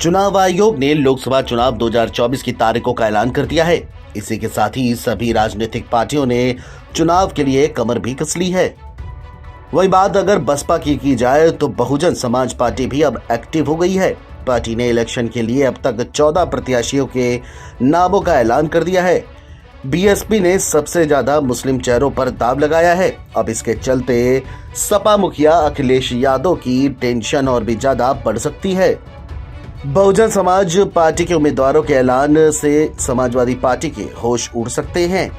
चुनाव आयोग ने लोकसभा चुनाव 2024 की तारीखों का ऐलान कर दिया है। इसी के साथ ही सभी राजनीतिक पार्टियों ने चुनाव के लिए कमर भी कस ली है। वही बात अगर बसपा की जाए तो बहुजन समाज पार्टी भी अब एक्टिव हो गई है। पार्टी ने इलेक्शन के लिए अब तक 14 प्रत्याशियों के नामों का ऐलान कर दिया है। बीएसपी ने सबसे ज्यादा मुस्लिम चेहरों पर दाव लगाया है। अब इसके चलते सपा मुखिया अखिलेश यादव की टेंशन और भी ज्यादा बढ़ सकती है। बहुजन समाज पार्टी के उम्मीदवारों के ऐलान से समाजवादी पार्टी के होश उड़ सकते हैं।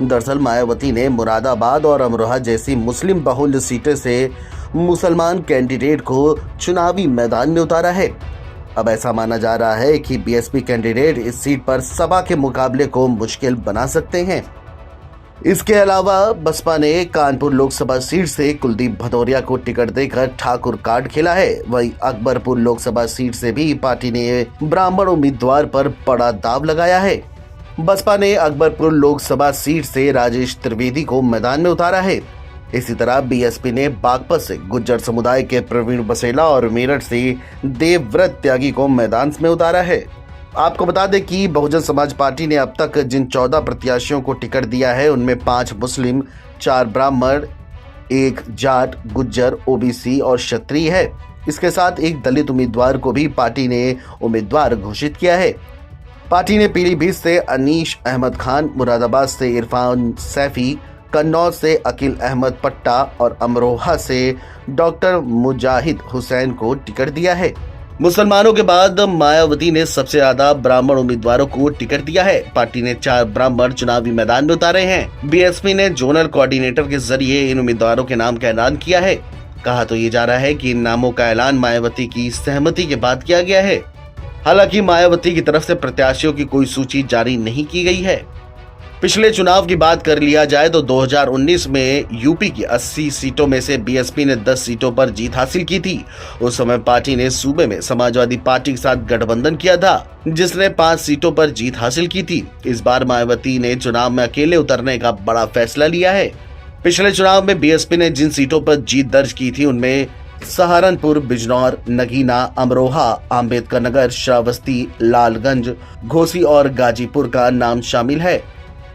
दरअसल मायावती ने मुरादाबाद और अमरोहा जैसी मुस्लिम बहुल सीटें से मुसलमान कैंडिडेट को चुनावी मैदान में उतारा है। अब ऐसा माना जा रहा है कि बीएसपी कैंडिडेट इस सीट पर सपा के मुकाबले को मुश्किल बना सकते हैं। इसके अलावा बसपा ने कानपुर लोकसभा सीट से कुलदीप भदौरिया को टिकट देकर ठाकुर कार्ड खेला है। वहीं अकबरपुर लोकसभा सीट से भी पार्टी ने ब्राह्मण उम्मीदवार पर बड़ा दाव लगाया है। बसपा ने अकबरपुर लोकसभा सीट से राजेश त्रिवेदी को मैदान में उतारा है। इसी तरह बीएसपी ने बागपत से गुज्जर समुदाय के प्रवीण बसेला और मेरठ से देवव्रत त्यागी को मैदान में उतारा है। आपको बता दें कि बहुजन समाज पार्टी ने अब तक जिन 14 प्रत्याशियों को टिकट दिया है उनमें 5 मुस्लिम, 4 ब्राह्मण, 1 जाट, गुज्जर, ओबीसी और क्षत्रिय है। इसके साथ एक दलित उम्मीदवार को भी पार्टी ने उम्मीदवार घोषित किया है। पार्टी ने पीलीभीत से अनीश अहमद खान, मुरादाबाद से इरफान सैफी, कन्नौज से अकील अहमद पट्टा और अमरोहा से डॉक्टर मुजाहिद हुसैन को टिकट दिया है। मुसलमानों के बाद मायावती ने सबसे ज्यादा ब्राह्मण उम्मीदवारों को टिकट दिया है। पार्टी ने 4 ब्राह्मण चुनावी मैदान में उतारे हैं। बीएसपी ने जोनल कोऑर्डिनेटर के जरिए इन उम्मीदवारों के नाम का ऐलान किया है। कहा तो ये जा रहा है कि इन नामों का ऐलान मायावती की सहमति के बाद किया गया है। हालांकि मायावती की तरफ से प्रत्याशियों की कोई सूची जारी नहीं की गई है। पिछले चुनाव की बात कर लिया जाए तो 2019 में यूपी की 80 सीटों में से बीएसपी ने 10 सीटों पर जीत हासिल की थी। उस समय पार्टी ने सूबे में समाजवादी पार्टी के साथ गठबंधन किया था, जिसने 5 सीटों पर जीत हासिल की थी। इस बार मायावती ने चुनाव में अकेले उतरने का बड़ा फैसला लिया है। पिछले चुनाव में बीएसपी ने जिन सीटों पर जीत दर्ज की थी उनमें सहारनपुर, बिजनौर, नगीना, अमरोहा, अंबेडकर नगर, श्रावस्ती, लालगंज, घोसी और गाजीपुर का नाम शामिल है।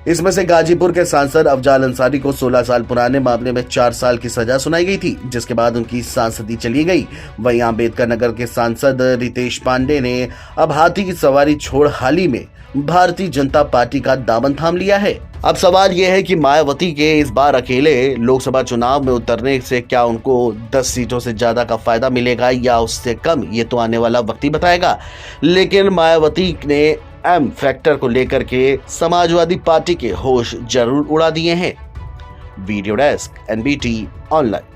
इसमें से गाजीपुर के सांसद अफजाल अंसारी को 16 साल पुराने मामले में 4 साल की सजा सुनाई गई थी, जिसके बाद उनकी सांसदी चली गई। वहीं अंबेडकर नगर के सांसद रितेश पांडे ने अब हाथी की सवारी छोड़ हाल ही में भारतीय जनता पार्टी का दामन थाम लिया है। अब सवाल यह है कि मायावती के इस बार अकेले लोकसभा चुनाव में उतरने से क्या उनको 10 सीटों से ज्यादा का फायदा मिलेगा या उससे कम, ये तो आने वाला वक्त ही बताएगा। लेकिन मायावती ने एम फैक्टर को लेकर के समाजवादी पार्टी के होश जरूर उड़ा दिए हैं। Video desk, NBT online.